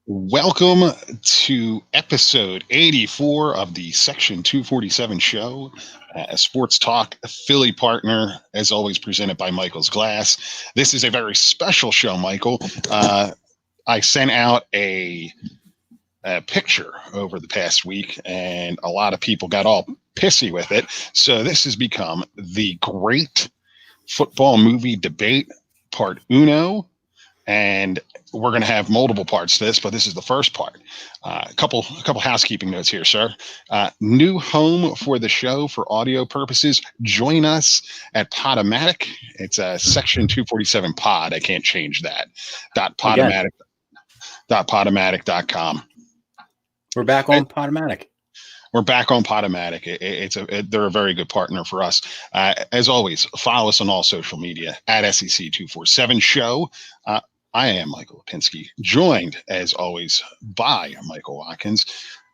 Welcome to episode 84 of the Section 247 show, a sports talk Philly partner, as always, presented by Michael's Glass. This is a very special show, Michael. I sent out a picture over the past week, and a lot of people got all pissy with it. So this has become the Great Football Movie Debate, Part Uno. And we're going to have multiple parts to this, but this is the first part. A couple housekeeping notes here, sir. New home for the show for audio purposes. Join us at Podomatic. It's a Section 247 pod. I can't change that. Podomatic.com. We're back on Podomatic. We're back on Podomatic. They're a very good partner for us. As always, follow us on all social media at SEC247 Show. I am Michael Lipinski, joined, as always, by Michael Watkins.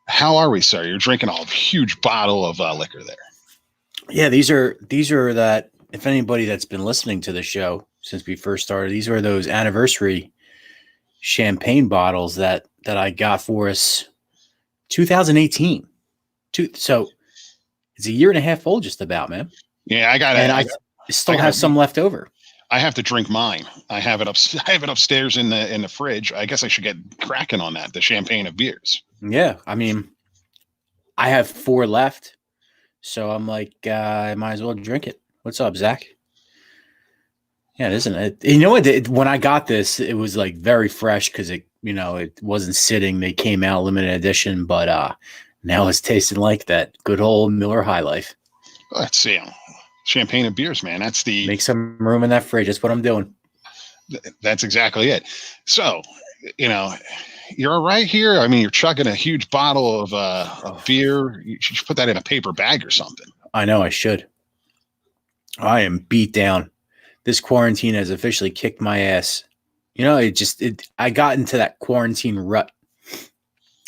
How are we, sir? You're drinking a huge bottle of liquor there. Yeah, these are that. If anybody that's been listening to the show since we first started, these are those anniversary champagne bottles that I got for us 2018. So it's a year and a half old, just about, man. Yeah, I still have some left over. I have to drink mine. I have it upstairs in the fridge. I guess I should get cracking on that. The champagne of beers. Yeah, I mean, I have 4 left, so I'm like, I might as well drink it. What's up, Zach? Yeah, isn't it? You know what? When I got this, it was like very fresh because it wasn't sitting. They came out limited edition, but now it's tasting like that good old Miller High Life. Let's see. Champagne and beers, man. That's the make some room in that fridge. That's what I'm doing. That's exactly it. So, you're all right here. I mean, you're chugging a huge bottle of beer. You should put that in a paper bag or something. I know I should. I am beat down. This quarantine has officially kicked my ass. I got into that quarantine rut.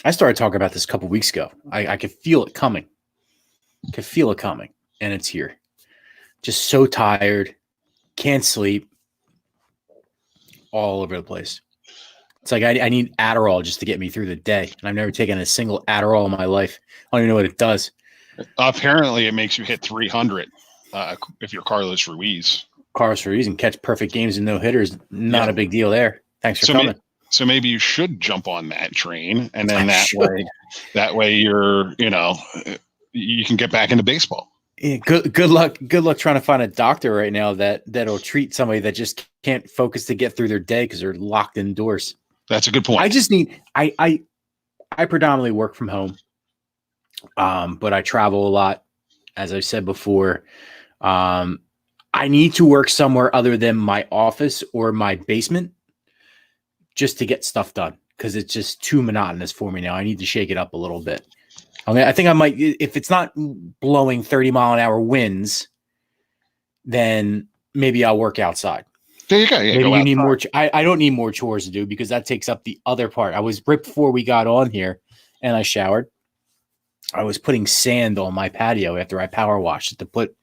I started talking about this a couple weeks ago. I could feel it coming. And it's here. Just so tired, can't sleep, all over the place. It's like I need Adderall just to get me through the day. And I've never taken a single Adderall in my life. I don't even know what it does. Apparently, it makes you hit 300 if you're Carlos Ruiz. And catch perfect games and no hitters. Not a big deal there. Thanks for coming. So maybe you should jump on that train, and then that way you're you can get back into baseball. Yeah, good luck trying to find a doctor right now that'll treat somebody that just can't focus to get through their day because they're locked indoors. That's a good point. I just need I predominantly work from home, but I travel a lot, as I said before. I need to work somewhere other than my office or my basement just to get stuff done because it's just too monotonous for me now. I need to shake it up a little bit. I think I might, if it's not blowing 30-mile-an-hour winds, then maybe I'll work outside. There you go. Yeah, maybe you need more. I don't need more chores to do because that takes up the other part. I was right before we got on here and I showered. I was putting sand on my patio after I power washed it to put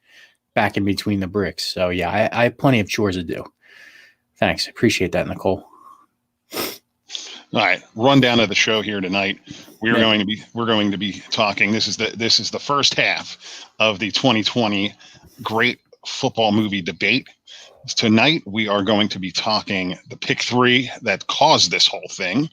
back in between the bricks. So yeah, I have plenty of chores to do. Thanks. Appreciate that, Nicole. All right, rundown of the show here tonight. We're going to be talking. This is the first half of the 2020 Great Football Movie Debate. Tonight we are going to be talking the pick 3 that caused this whole thing,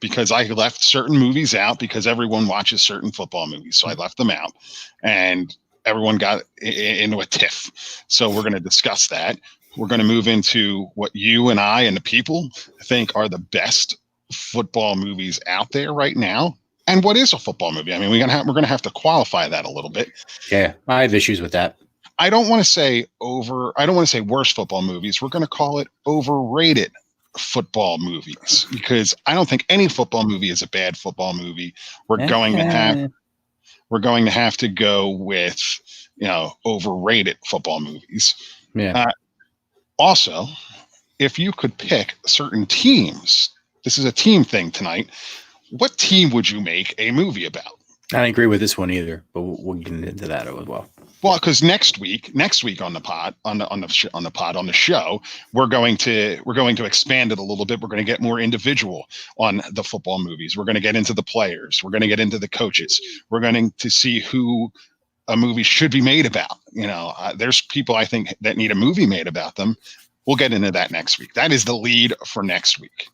because I left certain movies out because everyone watches certain football movies, so I left them out, and everyone got into a tiff. So we're going to discuss that. We're going to move into what you and I and the people think are the best football movies out there right now, and what is a football movie. I mean, we're gonna have to qualify that a little bit. Yeah, I have issues with that. I don't want to say worst football movies. We're going to call it overrated football movies, because I don't think any football movie is a bad football movie. We're going to have to go with overrated football movies. Yeah. Also, if you could pick certain teams. This is a team thing tonight. What team would you make a movie about? I don't agree with this one either, but we'll get into that as well. Well, because next week on the pod, on the show, we're going to expand it a little bit. We're going to get more individual on the football movies. We're going to get into the players. We're going to get into the coaches. We're going to see who a movie should be made about. There's people I think that need a movie made about them. We'll get into that next week. That is the lead for next week.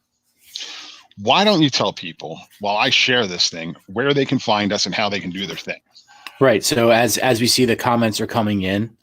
Why don't you tell people, while I share this thing, where they can find us and how they can do their thing? Right. So as we see the comments are coming in,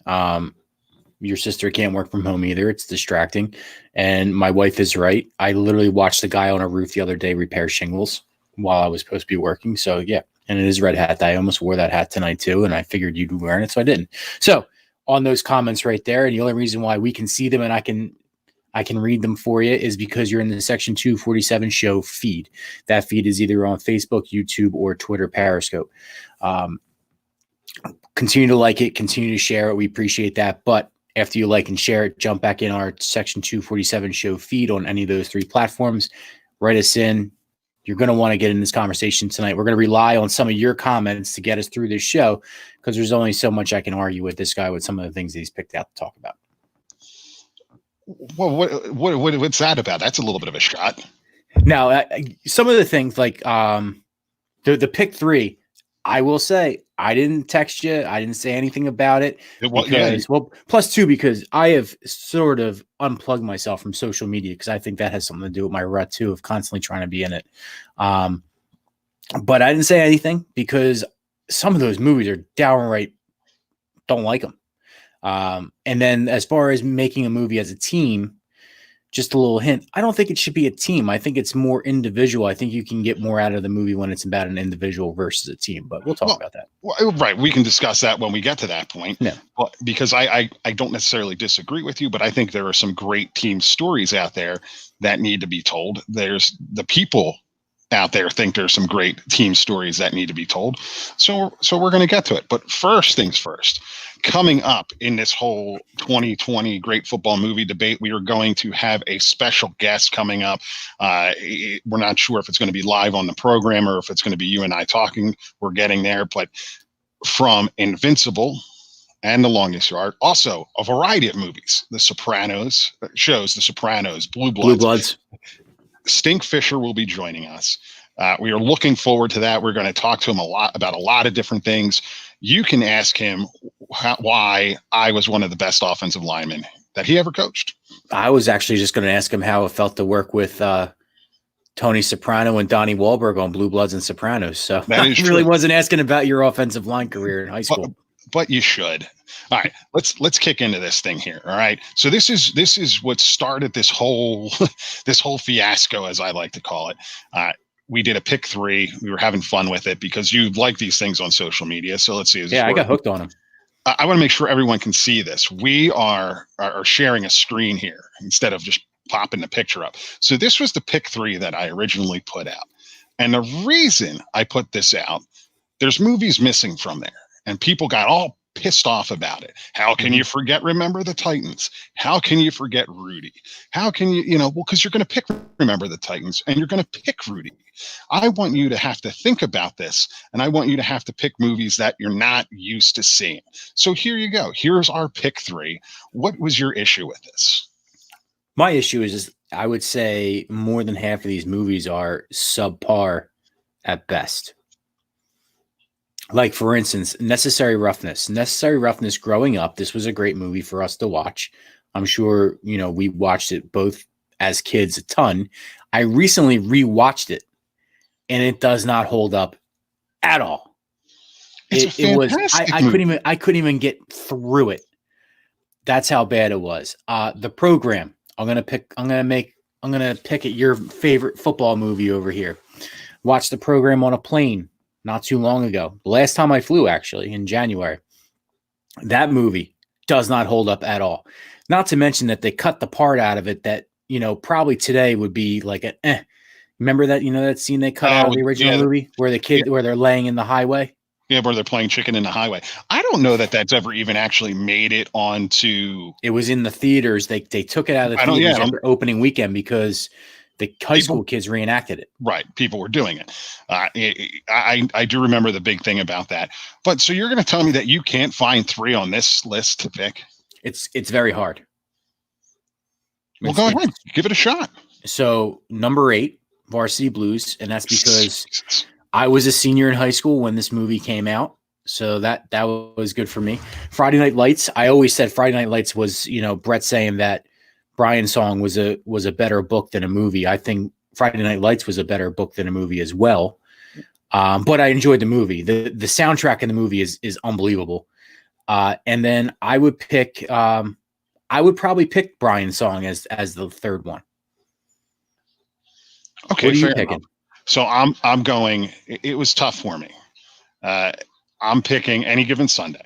your sister can't work from home either. It's distracting. And my wife is right. I literally watched the guy on a roof the other day repair shingles while I was supposed to be working. So yeah, and it is red hat. I almost wore that hat tonight too, and I figured you'd be wearing it, so I didn't. So on those comments right there, and the only reason why we can see them and I can read them for you is because you're in the Section 247 show feed. That feed is either on Facebook, YouTube, or Twitter Periscope. Continue to like it, continue to share it. We appreciate that. But after you like and share it, jump back in our Section 247 show feed on any of those three platforms. Write us in. You're going to want to get in this conversation tonight. We're going to rely on some of your comments to get us through this show because there's only so much I can argue with this guy with some of the things that he's picked out to talk about. Well, what's that about? That's a little bit of a shot. Now, some of the things like the pick three, I will say I didn't text you. I didn't say anything about it. Plus two, because I have sort of unplugged myself from social media because I think that has something to do with my rut too of constantly trying to be in it. But I didn't say anything because some of those movies are downright don't like them. And then as far as making a movie as a team, just a little hint, I don't think it should be a team. I think it's more individual. I think you can get more out of the movie when it's about an individual versus a team, but we'll talk about that. Right. We can discuss that when we get to that point. Yeah. Well, because I don't necessarily disagree with you, but I think there are some great team stories out there that need to be told. There's the people out there think there's some great team stories that need to be told. So we're going to get to it. But first things first, coming up in this whole 2020 great football movie debate, we are going to have a special guest coming up. We're not sure if it's going to be live on the program or if it's going to be you and I talking. We're getting there. But from Invincible and The Longest Yard, also a variety of movies, The Sopranos, Blue Bloods. Stink Fisher will be joining us. We are looking forward to that. We're going to talk to him about a lot of different things. You can ask him why I was one of the best offensive linemen that he ever coached. I was actually just going to ask him how it felt to work with Tony Soprano and Donnie Wahlberg on Blue Bloods and Sopranos. So I really wasn't asking about your offensive line career in high school. But you should. All right, let's kick into this thing here. All right. So this is what started this whole fiasco, as I like to call it. We did a pick three. We were having fun with it because you like these things on social media. So let's see. I got hooked on them. I want to make sure everyone can see this. We are sharing a screen here instead of just popping the picture up. So this was the pick three that I originally put out. And the reason I put this out, there's movies missing from there. And people got all pissed off about it. How can you forget Remember the Titans? How can you forget Rudy? How can well, because you're going to pick Remember the Titans and you're going to pick Rudy. I want you to have to think about this, and I want you to have to pick movies that you're not used to seeing. So here you go. Here's our pick three. What was your issue with this? My issue is I would say more than half of these movies are subpar at best. Like, for instance, Necessary Roughness. Necessary Roughness, growing up, this was a great movie for us to watch. I'm sure, we watched it both as kids a ton. I recently rewatched it, and it does not hold up at all. It was I couldn't even get through it. That's how bad it was. The Program. I'm gonna pick at your favorite football movie over here. Watched The Program on a plane not too long ago. The last time I flew, actually, in January. That movie does not hold up at all. Not to mention that they cut the part out of it that, probably today would be like Remember that, that scene they cut out of the original movie where where they're laying in the highway? Yeah, where they're playing chicken in the highway. I don't know that that's ever even actually made it onto. It was in the theaters. They took it out of the theaters after opening weekend because The high school kids reenacted it. Right. People were doing it. I do remember the big thing about that. But so you're going to tell me that you can't find 3 on this list to pick? It's very hard. Well, go ahead. Give it a shot. So number 8, Varsity Blues. And that's because I was a senior in high school when this movie came out. So that was good for me. Friday Night Lights. I always said Friday Night Lights was, Brett saying that Brian's Song was a better book than a movie. I think Friday Night Lights was a better book than a movie as well. But I enjoyed the movie. The soundtrack in the movie is unbelievable. And then I would probably pick Brian's Song as the third one. Okay, what are you picking? Enough. So I'm going. It was tough for me. I'm picking Any Given Sunday.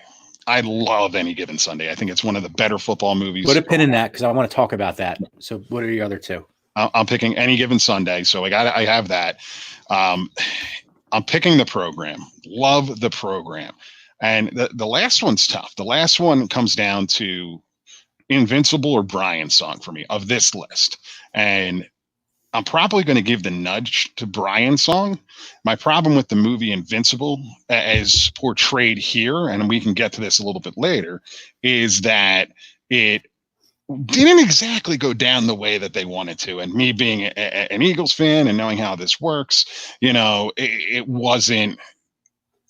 I love Any Given Sunday. I think it's one of the better football movies. Put a pin in that because I want to talk about that. So what are the other 2? I'm picking Any Given Sunday. So I have that. I'm picking The Program. Love The Program. And the last one's tough. The last one comes down to Invincible or Brian's Song for me of this list. And I'm probably going to give the nudge to Brian's Song. My problem with the movie Invincible, as portrayed here, and we can get to this a little bit later, is that it didn't exactly go down the way that they wanted to. And me being an Eagles fan and knowing how this works, it wasn't,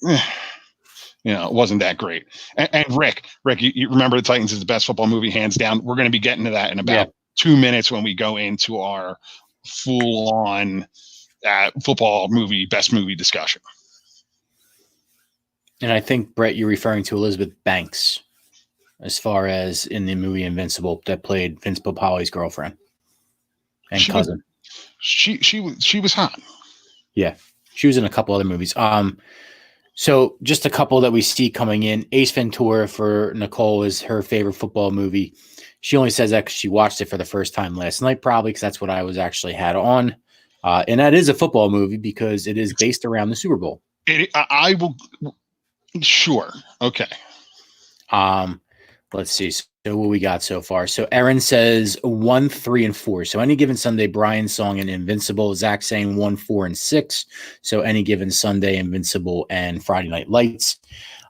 it wasn't that great. And Rick, you remember The Titans is the best football movie, hands down. We're going to be getting to that in about 2 minutes when we go into our full-on football movie, best movie discussion. And I think, Brett, you're referring to Elizabeth Banks as far as in the movie Invincible that played Vince Papali's girlfriend and cousin. She was hot. Yeah. She was in a couple other movies. So just a couple that we see coming in. Ace Ventura for Nicole is her favorite football movie. She only says that because she watched it for the first time last night, probably because that's what I was actually had on. And that is a football movie because it is based around the Super Bowl. I will. Sure. Okay. Let's see. So what we got so far. So Erin says 1, 3, and 4. So Any Given Sunday, Brian's Song, and Invincible. Zach saying 1, 4, and 6. So Any Given Sunday, Invincible, and Friday Night Lights.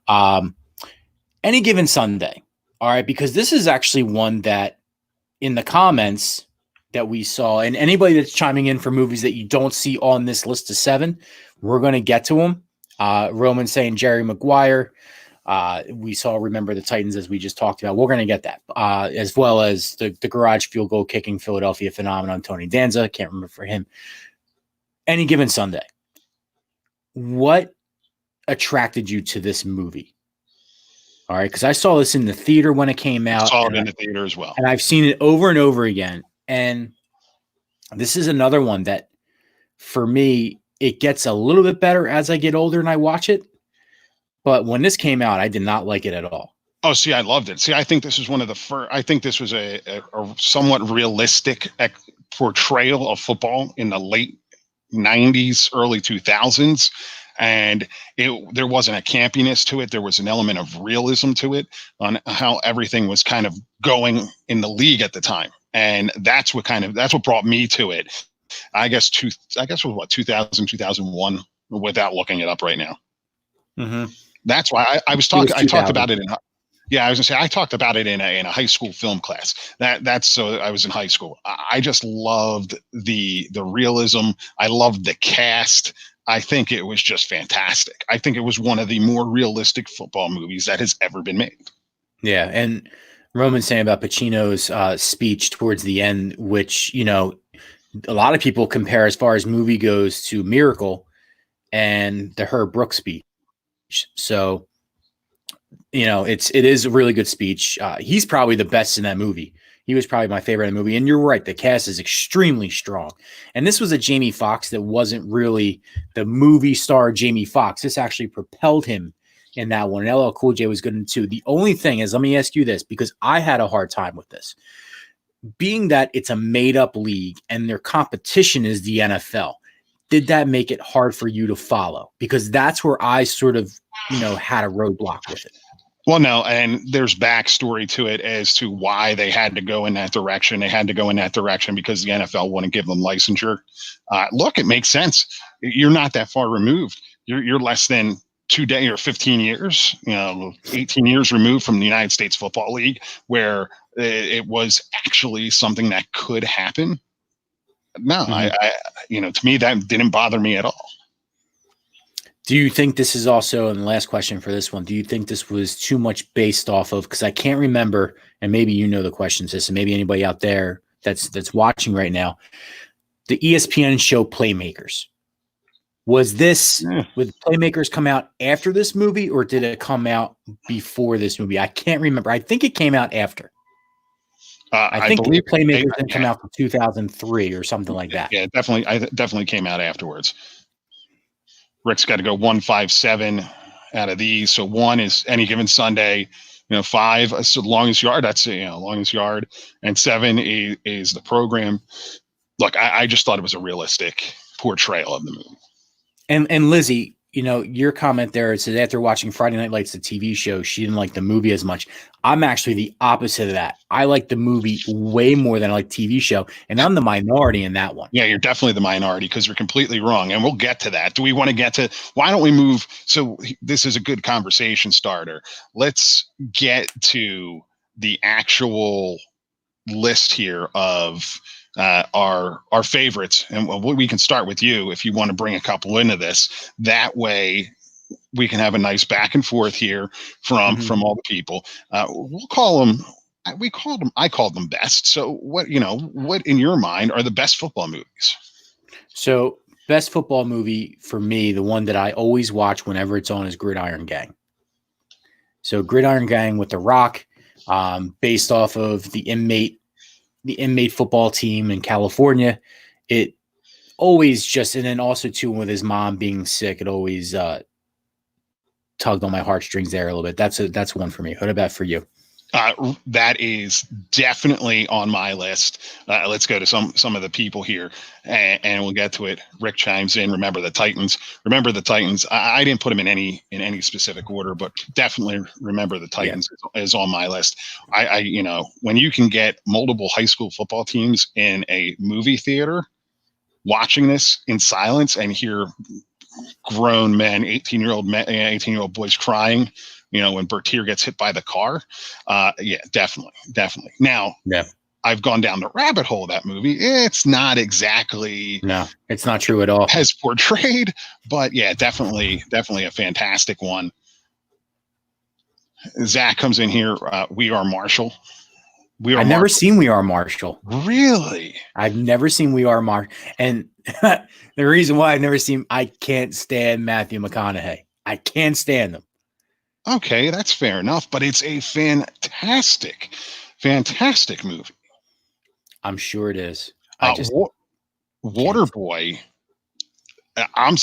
Any Given Sunday. All right, because this is actually one that in the comments that we saw, and anybody that's chiming in for movies that you don't see on this list of 7, we're going to get to them. Roman saying Jerry Maguire. We saw Remember the Titans, as we just talked about. We're going to get that, as well as the garage field goal kicking Philadelphia phenomenon, Tony Danza. Can't remember for him. Any Given Sunday. What attracted you to this movie? All right, because I saw this in the theater when it came out. I saw it in the theater as well. And I've seen it over and over again. And this is another one that, for me, it gets a little bit better as I get older and I watch it. But when this came out, I did not like it at all. Oh, see, I loved it. See, I think this was one of the first. I think this was a somewhat realistic portrayal of football in the late 90s, early 2000s. And there wasn't a campiness to it. There was an element of realism to it on how everything was kind of going in the league at the time. And that's what brought me to it. I guess it was what, 2000, 2001, without looking it up right now. Mm-hmm. That's why I talked about it in. Yeah, I was gonna say I talked about it in a high school film class. That's so I was in high school. I just loved the realism. I loved the cast. I think it was just fantastic. I think it was one of the more realistic football movies that has ever been made. Yeah, and Roman's saying about Pacino's speech towards the end, which, a lot of people compare as far as movie goes to Miracle and the Herb Brooks speech. So, it is a really good speech. He's probably the best in that movie. He was probably my favorite in the movie. And you're right, the cast is extremely strong. And this was a Jamie Foxx that wasn't really the movie star Jamie Foxx. This actually propelled him in that one. And LL Cool J was good in too. The only thing is, let me ask you this, because I had a hard time with this. Being that it's a made-up league and their competition is the NFL, did that make it hard for you to follow? Because that's where I sort of, had a roadblock with it. Well, no, and there's backstory to it as to why they had to go in that direction. They had to go in that direction because the NFL wouldn't give them licensure. Look, it makes sense. You're not that far removed. You're less than 2 days or 15 years, 18 years removed from the United States Football League, where it was actually something that could happen. No, to me, that didn't bother me at all. Do you think this is also, and the last question for this one, do you think this was too much based off of, because I can't remember, and maybe you know the questions, this, and maybe anybody out there that's watching right now, the ESPN show Playmakers. Was this, would Playmakers come out after this movie, or did it come out before this movie? I can't remember. I think it came out after. I think Playmakers didn't come out in 2003 or something like that. Yeah, definitely. I definitely came out afterwards. Rick's got to go 157 out of these. So 1 is any given Sunday. 5 is the longest yard. That's longest yard, and 7 is the program. Look, I just thought it was a realistic portrayal of the movie. And Lizzie, your comment there, it said after watching Friday Night Lights, the TV show, she didn't like the movie as much. I'm actually the opposite of that. I like the movie way more than I like TV show, and I'm the minority in that one. Yeah, you're definitely the minority because you're completely wrong, and we'll get to that. Do we want to get to – why don't we move – so this is a good conversation starter. Let's get to the actual list here of our favorites, and we can start with you if you want to bring a couple into this. That way – we can have a nice back and forth here from all the people. We'll call them. I called them best. So what in your mind are the best football movies? So best football movie for me, the one that I always watch whenever it's on, is Gridiron Gang. So Gridiron Gang with The Rock, based off of the inmate football team in California. It always just, and then also too with his mom being sick, it always tugged on my heartstrings there a little bit. That's one for me. What about for you? That is definitely on my list. Let's go to some of the people here, and we'll get to it. Rick chimes in. Remember the Titans. I didn't put them in any specific order, but definitely Remember the Titans is on my list. I when you can get multiple high school football teams in a movie theater watching this in silence and hear grown men, 18-year-old boys crying, when Bertier gets hit by the car. Definitely. Now, I've gone down the rabbit hole of that movie. It's not exactly, no, it's not true at all as portrayed, but yeah, definitely a fantastic one. Zach comes in here. We Are Marshall. I've never seen We Are Marshall. Really? I've never seen We Are Marshall. And the reason why I've never seen, I can't stand Matthew McConaughey. I can't stand him. Okay, that's fair enough, but it's a fantastic movie. I'm sure it is. Waterboy. I'm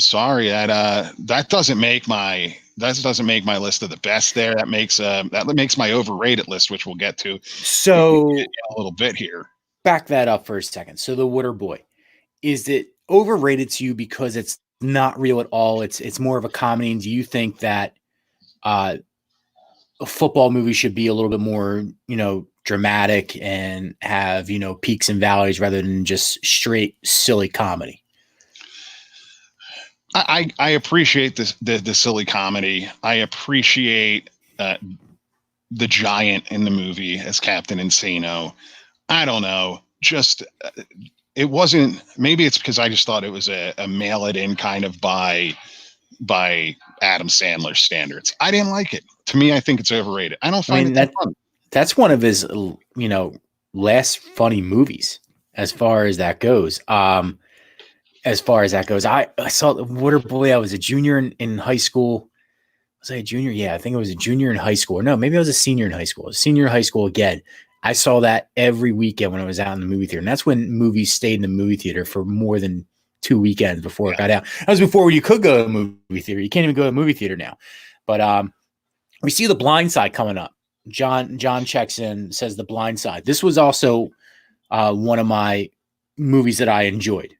sorry that doesn't make my list of the best there. That makes my overrated list, which we'll get to. So a little bit here. Back that up for a second. So The Waterboy, is it overrated to you because it's not real at all? It's more of a comedy. And do you think that a football movie should be a little bit more, dramatic and have, peaks and valleys rather than just straight silly comedy? I appreciate the silly comedy. I appreciate the giant in the movie as Captain Insano. I don't know. Just it wasn't. Maybe it's because I just thought it was a mail it in kind of by Adam Sandler standards. I didn't like it. To me, I think it's overrated. I don't find it fun. That's one of his last funny movies as far as that goes. I saw The Waterboy. I was a junior in high school. Was I a junior? Yeah, I think I was a junior in high school. Or no, maybe I was a senior in high school. A senior in high school again. I saw that every weekend when I was out in the movie theater. And that's when movies stayed in the movie theater for more than 2 weekends before it got out. That was before you could go to a movie theater. You can't even go to a movie theater now. But we see The Blind Side coming up. John checks in, says The Blind Side. This was also one of my movies that I enjoyed.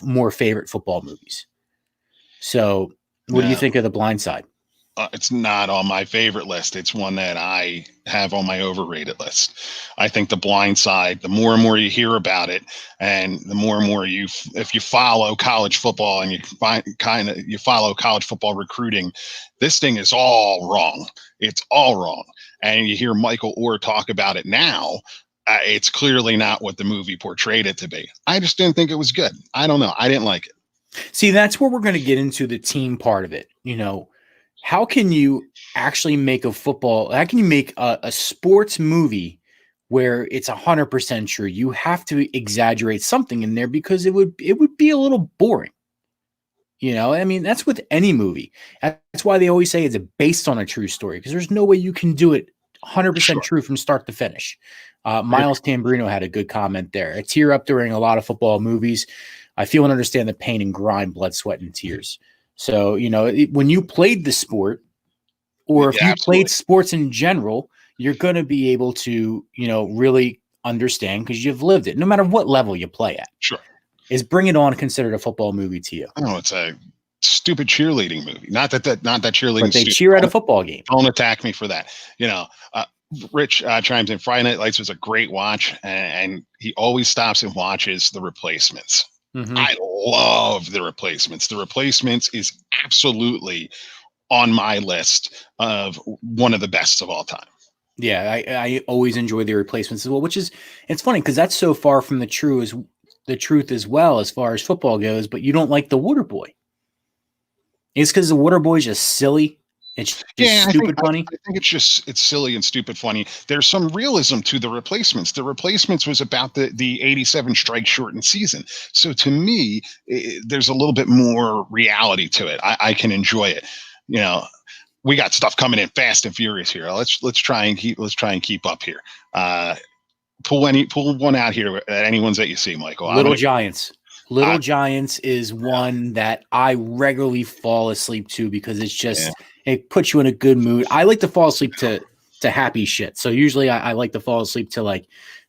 More favorite football movies. So what do you think of The Blind Side? It's not on my favorite list. It's one that I have on my overrated list. I think The Blind Side, the more and more you hear about it, and the more and more if you follow college football and you follow college football recruiting, this thing is all wrong. It's all wrong. And you hear Michael Orr talk about it now. It's clearly not what the movie portrayed it to be. I just didn't think it was good. I don't know. I didn't like it. See, that's where we're going to get into the team part of it. How can you actually make how can you make a sports movie where it's 100% true? You have to exaggerate something in there because it would be a little boring. I mean, that's with any movie. That's why they always say it's based on a true story, because there's no way you can do it 100% true from start to finish. Miles Tamburino had a good comment there. I tear up during a lot of football movies. I feel and understand the pain and grind, blood, sweat, and tears. So, when you played the sport, or if you played sports in general, you're going to be able to, really understand because you've lived it, no matter what level you play at. Sure. Is Bring It On considered a football movie to you? Oh, it's a stupid cheerleading movie. Not that cheerleading. But they cheer at a football game. Don't attack me for that. Rich chimes in. Friday Night Lights was a great watch, and he always stops and watches The Replacements. Mm-hmm. I love The Replacements. The Replacements is absolutely on my list of one of the best of all time. Yeah, I always enjoy The Replacements as well, it's funny because that's so far from the truth as well as far as football goes, but you don't like The Waterboy. It's because The Waterboy is just silly. It's just stupid funny. I think it's silly and stupid funny. There's some realism to The Replacements. The Replacements was about the 87 strike shortened season. So to me, there's a little bit more reality to it. I can enjoy it. We got stuff coming in fast and furious here. Let's try and keep up here. Pull one out here. Any ones that you see, Michael. Little Giants. Little Giants is one that I regularly fall asleep to because it's just it puts you in a good mood. I like to fall asleep to happy shit. So usually I like to fall asleep to like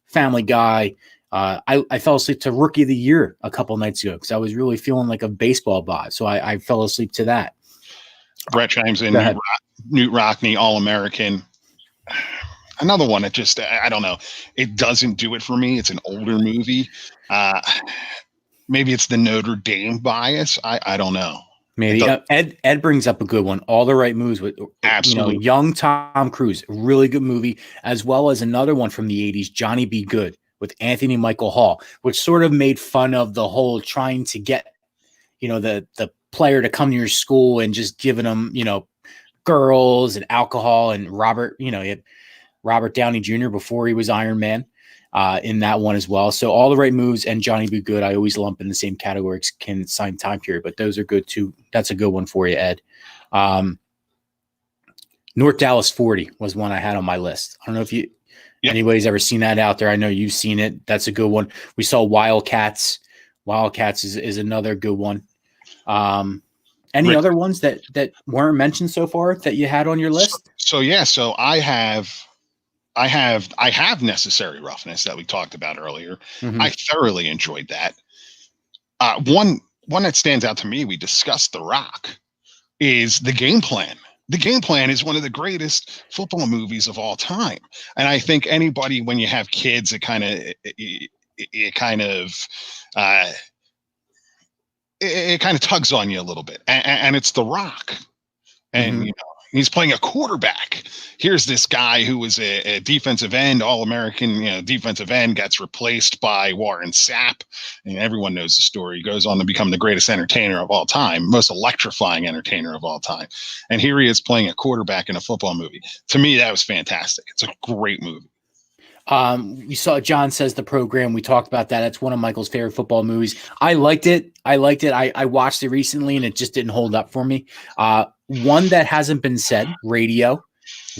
Family Guy. I fell asleep to Rookie of the Year a couple nights ago because I was really feeling like a baseball vibe. So I fell asleep to that. Brett chimes in. Newt Rockney, All-American. Another one that just, I don't know. It doesn't do it for me. It's an older movie. Maybe it's the Notre Dame bias. I don't know. Maybe Ed brings up a good one. All the Right Moves with absolutely young Tom Cruise, really good movie, as well as another one from the 80s, Johnny Be Good with Anthony Michael Hall, which sort of made fun of the whole trying to get the player to come to your school and just giving them girls and alcohol. And Robert Downey Jr. before he was Iron Man. In that one as well. So All the Right Moves and Johnny Be Good, I always lump in the same category, can sign time period, but those are good too. That's a good one for you, Ed. North Dallas 40 was one I had on my list. I don't know if anybody's ever seen that out there. I know you've seen it. That's a good one. We saw Wildcats. Wildcats is another good one. Any other ones that weren't mentioned so far that you had on your list? So I have Necessary Roughness that we talked about earlier. Mm-hmm. I thoroughly enjoyed that. One that stands out to me, we discussed The Rock, is The Game Plan. The Game Plan is one of the greatest football movies of all time. And I think anybody, when you have kids, it kind of tugs on you a little bit. And it's The Rock. And, mm-hmm. He's playing a quarterback. Here's this guy who was a defensive end, All-American, defensive end, gets replaced by Warren Sapp. And everyone knows the story. He goes on to become the greatest entertainer of all time, most electrifying entertainer of all time. And here he is playing a quarterback in a football movie. To me, that was fantastic. It's a great movie. You saw John Says the Program. We talked about that. That's one of Michael's favorite football movies. I liked it. I watched it recently and it just didn't hold up for me. One that hasn't been said, Radio.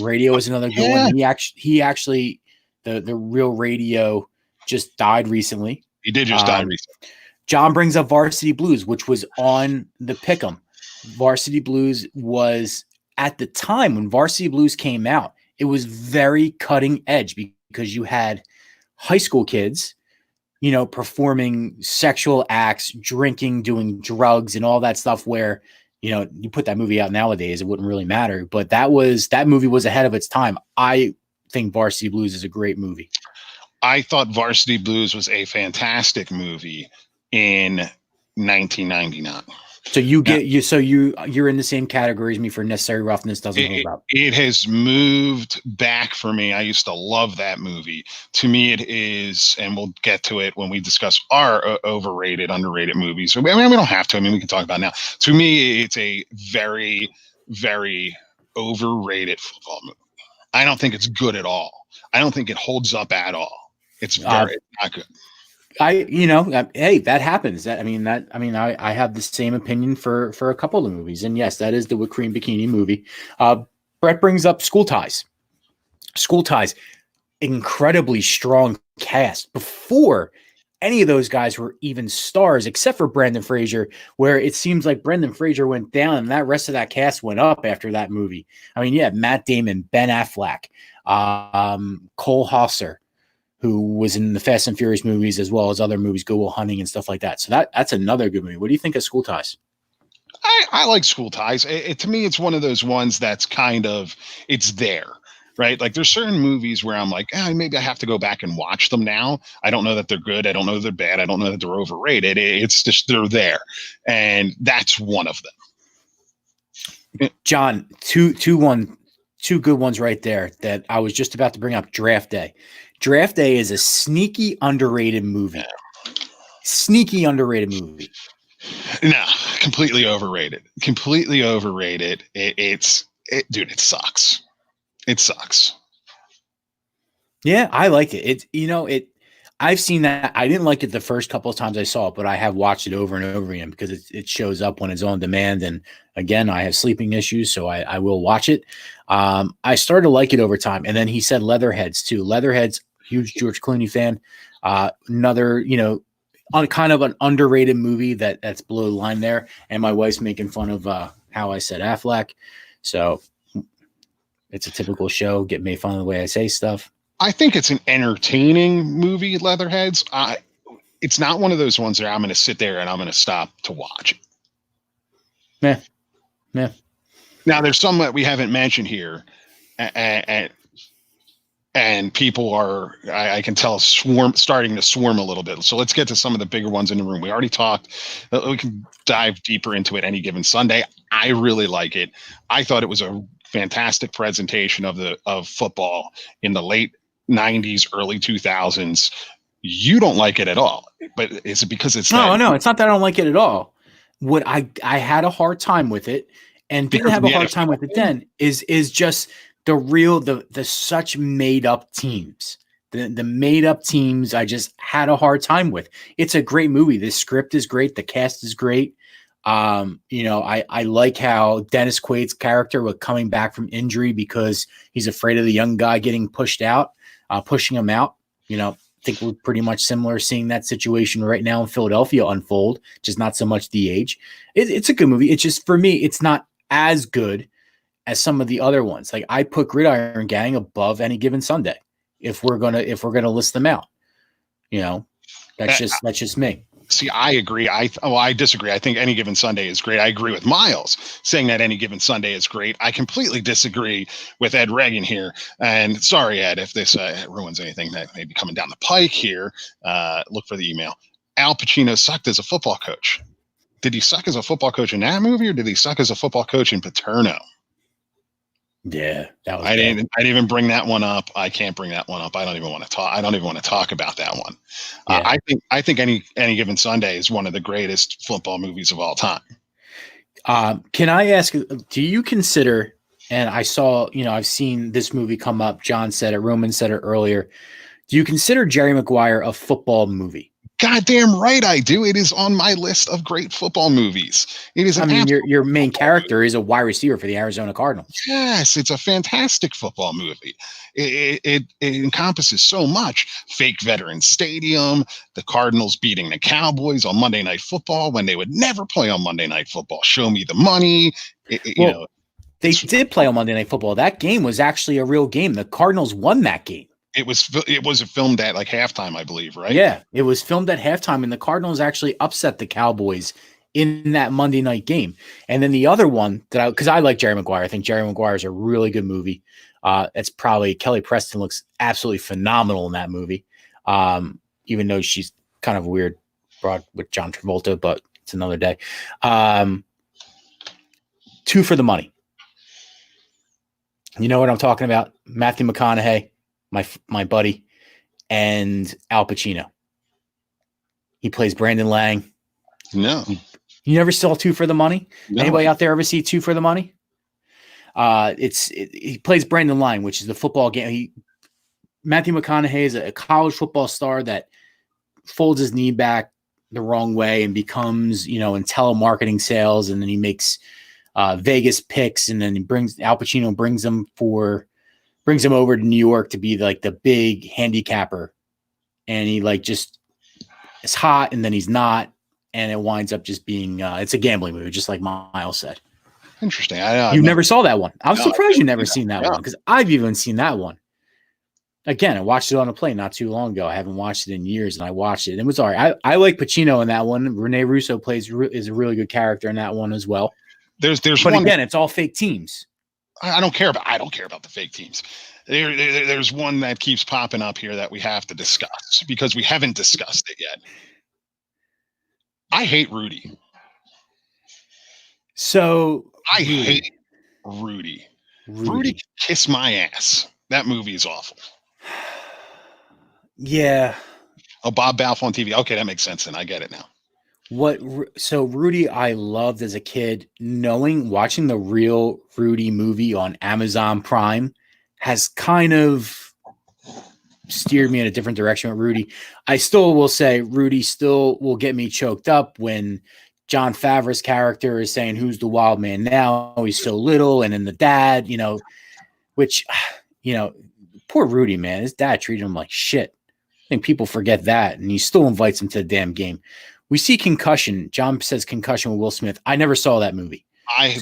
Radio is another good one. He actually, the real Radio just died recently. He did just die recently. John brings up Varsity Blues, which was on the Pick'em. Varsity Blues was, at the time when Varsity Blues came out, it was very cutting edge because you had high school kids, performing sexual acts, drinking, doing drugs, and all that stuff where You put that movie out nowadays, it wouldn't really matter. But that movie was ahead of its time. I think Varsity Blues is a great movie. I thought Varsity Blues was a fantastic movie in 1999. So you're in the same category as me for Necessary Roughness doesn't hold up. It has moved back for me. I used to love that movie. To me, it is, and we'll get to it when we discuss our overrated, underrated movies. I mean, we don't have to. I mean, we can talk about it now. To me, it's a very, very overrated football movie. I don't think it's good at all. I don't think it holds up at all. It's not good. Hey, that happens. I have the same opinion for a couple of movies. And yes, that is the Whipped Cream Bikini movie. Brett brings up School Ties. School Ties, incredibly strong cast before any of those guys were even stars, except for Brendan Fraser, where it seems like Brendan Fraser went down and that rest of that cast went up after that movie. I mean, yeah, Matt Damon, Ben Affleck, Cole Hauser, who was in the Fast and Furious movies as well as other movies, Go Will Hunting and stuff like that. So that's another good movie. What do you think of School Ties? I like School Ties. To me, it's one of those ones that's kind of, it's there, right? Like there's certain movies where I'm like, maybe I have to go back and watch them now. I don't know that they're good. I don't know that they're bad. I don't know that they're overrated. It's just, they're there. And that's one of them. John, two good ones right there that I was just about to bring up. Draft Day. Draft Day is a sneaky underrated movie. Sneaky underrated movie. No, completely overrated. Completely overrated. Dude, it sucks. It sucks. Yeah, I like it. I've seen that. I didn't like it the first couple of times I saw it, but I have watched it over and over again because it shows up when it's on demand. And again, I have sleeping issues, so I will watch it. I started to like it over time. And then he said Leatherheads too. Leatherheads, huge George Clooney fan. Another, on kind of an underrated movie that's below the line there. And my wife's making fun of how I said Affleck. So it's a typical show. Get made fun of the way I say stuff. I think it's an entertaining movie, Leatherheads. It's not one of those ones where I'm going to sit there and I'm going to stop to watch it. Yeah. Now, there's some that we haven't mentioned here, and people are, I can tell, starting to swarm a little bit. So let's get to some of the bigger ones in the room. We already talked. We can dive deeper into it Any Given Sunday. I really like it. I thought it was a fantastic presentation of football in the late 90s, early 2000s. You don't like it at all, but is it because it's no, it's not that I don't like it at all. What I had a hard time with it and didn't have a hard time with it then is just the such made up teams. The made up teams I just had a hard time with. It's a great movie. The script is great. The cast is great. I like how Dennis Quaid's character was coming back from injury because he's afraid of the young guy getting pushing him out. I think we're pretty much similar seeing that situation right now in Philadelphia unfold, just not so much the age. It's a good movie. It's just, for me, it's not as good as some of the other ones. Like I put Gridiron Gang above Any Given Sunday. If we're gonna list them out, that's just me. See, I agree. I disagree. I think Any Given Sunday is great. I agree with Miles saying that Any Given Sunday is great. I completely disagree with Ed Reagan here. And sorry, Ed, if this ruins anything that may be coming down the pike here. Look for the email. Al Pacino sucked as a football coach. Did he suck as a football coach in that movie, or did he suck as a football coach in Paterno? Yeah, that was. I didn't even bring that one up. I can't bring that one up. I don't even want to talk about that one. Yeah. I think Any Given Sunday is one of the greatest football movies of all time. Can I ask? Do you consider? And I saw, I've seen this movie come up. John said it. Roman said it earlier. Do you consider Jerry Maguire a football movie? Goddamn right I do. It is on my list of great football movies. It is. Your main character is a wide receiver for the Arizona Cardinals. Yes, it's a fantastic football movie. It encompasses so much. Fake veteran stadium, the Cardinals beating the Cowboys on Monday Night Football when they would never play on Monday Night Football. Show me the money. They did play on Monday Night Football. That game was actually a real game. The Cardinals won that game. It was filmed at like halftime, I believe, right? Yeah, it was filmed at halftime, and the Cardinals actually upset the Cowboys in that Monday night game. And then the other one because I like Jerry Maguire. I think Jerry Maguire is a really good movie. It's probably Kelly Preston looks absolutely phenomenal in that movie. Even though she's kind of weird broad with John Travolta, but it's another day. Two for the Money. You know what I'm talking about? Matthew McConaughey, my buddy, and Al Pacino. He plays Brandon Lang. No. You never saw Two for the Money? No. Anybody out there ever see Two for the Money? He plays Brandon Lang, which is the football game. Matthew McConaughey is a college football star that folds his knee back the wrong way and becomes, in telemarketing sales, and then he makes Vegas picks, and then Al Pacino brings him over to New York to be like the big handicapper, and he just is hot, and then he's not, and it winds up just being it's a gambling movie, just like Miles said. Interesting. You never saw that one. I'm surprised you never seen that one, because I've even seen that one. Again, I watched it on a plane not too long ago. I haven't watched it in years, and I watched it. It was all right. I like Pacino in that one. Rene Russo is a really good character in that one as well. But one, again, it's all fake teams. I don't care about the fake teams. There's one that keeps popping up here that we have to discuss because we haven't discussed it yet. I hate Rudy. So I hate Rudy. Rudy can kiss my ass. That movie is awful. Yeah. Oh, Bob Balfe on TV. Okay, that makes sense, and I get it now. So Rudy, I loved as a kid. Watching the real Rudy movie on Amazon Prime has kind of steered me in a different direction with Rudy. I still will say Rudy still will get me choked up when Jon Favreau's character is saying, "Who's the wild man now? He's so little," and then the dad, which, poor Rudy, man, his dad treated him like shit. I think people forget that, and he still invites him to the damn game. We see Concussion. John says Concussion with Will Smith. I never saw that movie. I've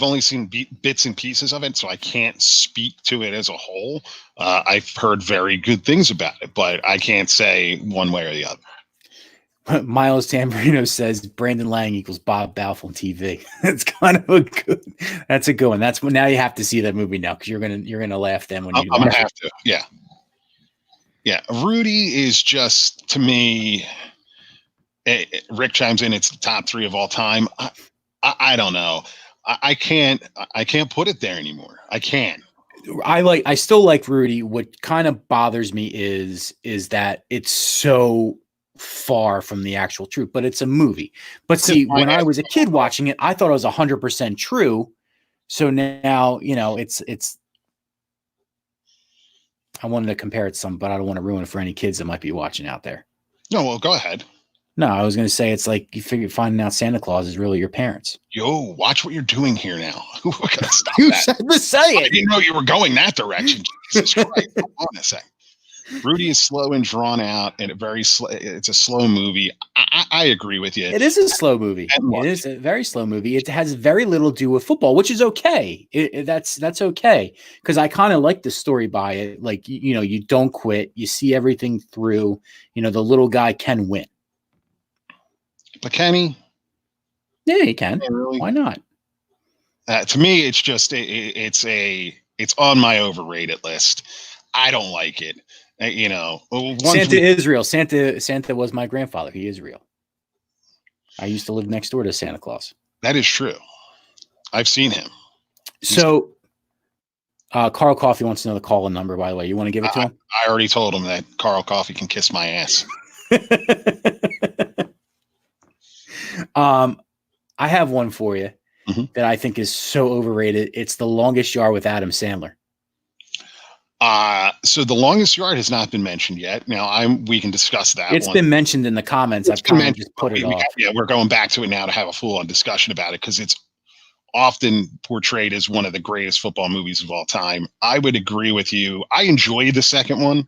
only seen bits and pieces of it, so I can't speak to it as a whole. I've heard very good things about it, but I can't say one way or the other. Miles Tamburino says Brandon Lang equals Bob Balfe on TV. That's kind of a good. That's a good one. That's now you have to see that movie now because you're gonna laugh then when you. I'm gonna have to. Yeah. Rudy is just, to me. Rick chimes in. It's the top 3 of all time. I don't know. I can't put it there anymore. I can't. I still like Rudy. What kind of bothers me is that it's so far from the actual truth, but it's a movie. But see, when I was a kid watching it, I thought it was 100% true. So now, it's. I wanted to compare it to some, but I don't want to ruin it for any kids that might be watching out there. No, well, go ahead. No, I was going to say it's like finding out Santa Claus is really your parents. Yo, watch what you're doing here now. We're gonna stop you that. said to say it. I didn't know you were going that direction. Jesus Christ! Hold on a second. Rudy is slow and drawn out, and it's a slow movie. I agree with you. It is a slow movie. It is a very slow movie. It has very little to do with football, which is okay. That's okay because I kind of like the story by it. Like you don't quit. You see everything through. The little guy can win. But can he? Yeah, he can. Really? Why not? To me, it's just it's on my overrated list. I don't like it. Santa is real. Santa was my grandfather. He is real. I used to live next door to Santa Claus. That is true. I've seen him. So, Carl Coffey wants to know the call-in number, by the way. You want to give it to him? I already told him that Carl Coffey can kiss my ass. I have one for you that I think is so overrated. It's The Longest Yard with Adam Sandler. So The Longest Yard has not been mentioned yet. Now we can discuss that. It's been mentioned in the comments. I've kind of just put it off. Yeah, we're going back to it now to have a full-on discussion about it because it's often portrayed as one of the greatest football movies of all time. I would agree with you. I enjoy the second one.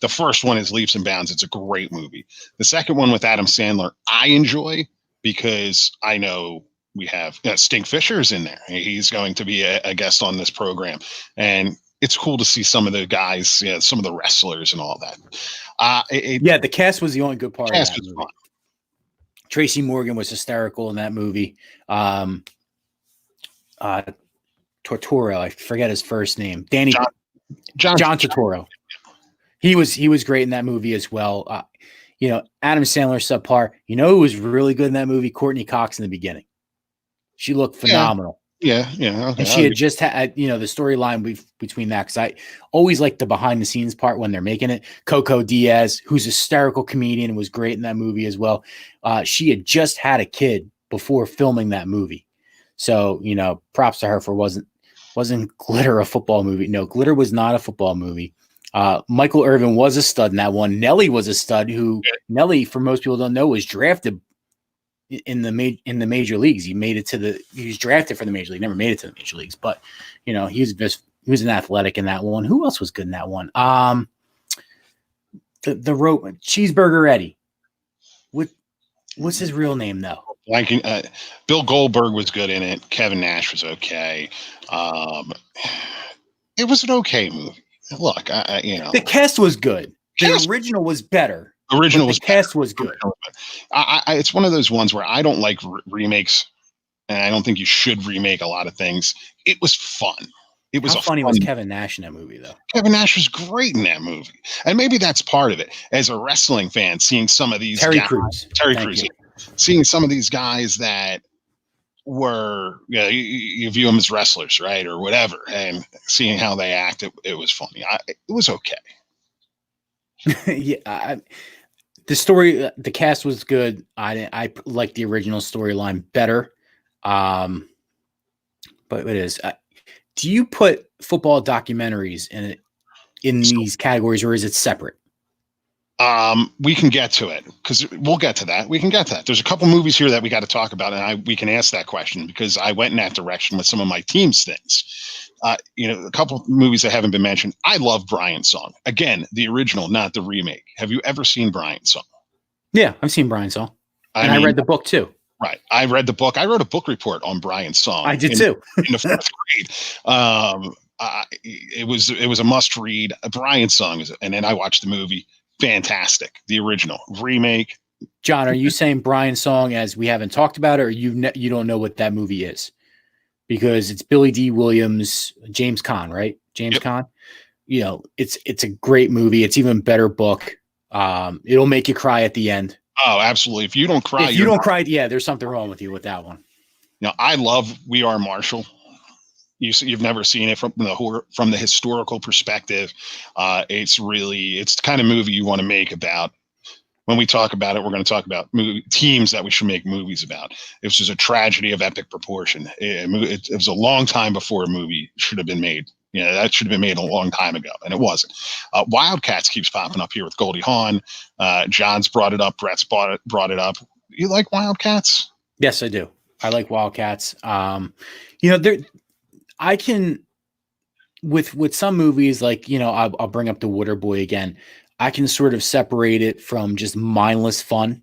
The first one is leaps and bounds. It's a great movie. The second one with Adam Sandler, I enjoy because I know we have Stink Fisher's in there. He's going to be a guest on this program. And it's cool to see some of the guys, some of the wrestlers and all that. The cast was the only good part of that movie. Tracy Morgan was hysterical in that movie. Tortoro, I forget his first name. John Turturro. He was great in that movie as well. Adam Sandler subpar. Who was really good in that movie? Courtney Cox in the beginning. She looked phenomenal. Yeah. Okay. And she had just had, the storyline between that, because I always like the behind the scenes part when they're making it. Coco Diaz, who's a hysterical comedian, was great in that movie as well. She had just had a kid before filming that movie. So, props to her for wasn't Glitter a football movie? No, Glitter was not a football movie. Michael Irvin was a stud in that one. Nelly was a stud Nelly, for most people don't know, was drafted in the major leagues. He was drafted for the major league, never made it to the major leagues, but he was an athletic in that one. Who else was good in that one? The rope Cheeseburger Eddie. What's his real name though? Bill Goldberg was good in it. Kevin Nash was okay. It was an okay movie. Look, the cast was good. The original was better. The cast was good. It's one of those ones where I don't like remakes, and I don't think you should remake a lot of things. It was fun. It was funny was Kevin Nash in that movie, though? Kevin Nash was great in that movie, and maybe that's part of it. As a wrestling fan, seeing some of these Terry Crews, seeing some of these guys that were you view them as wrestlers, right, or whatever, and seeing how they act, it was funny. It was okay. Yeah. The story, the cast was good. I like the original storyline better. But it is. Do you put football documentaries in these categories, or is it separate? We can get to it, because we'll get to that. We can get to that. There's a couple movies here that we got to talk about, and we can ask that question, because I went in that direction with some of my team's things. A couple movies that haven't been mentioned. I love Brian's Song. Again, the original, not the remake. Have you ever seen Brian's Song? Yeah, I've seen Brian's Song. I read the book too. Right. I read the book. I wrote a book report on Brian's Song. I did too. In the fourth grade. It was a must read. Brian's Song and then I watched the movie. Fantastic. The original. Remake. John, are you saying Brian's Song as we haven't talked about it, or you don't know what that movie is? Because it's Billy D. Williams, James Caan, right? James Caan. It's a great movie. It's even better book. It'll make you cry at the end. Oh, absolutely. If you don't cry, there's something wrong with you with that one. I love We Are Marshall. You've never seen it from the historical perspective. It's the kind of movie you want to make about. When we talk about it, we're going to talk about teams that we should make movies about. It was just a tragedy of epic proportion. It was a long time before a movie should have been made. That should have been made a long time ago, and it wasn't. Wildcats keeps popping up here with Goldie Hawn. John's brought it up. Brett's brought it up. You like Wildcats? Yes, I do. I like Wildcats. I can, with some movies, like, I'll bring up The Waterboy again. I can sort of separate it from just mindless fun.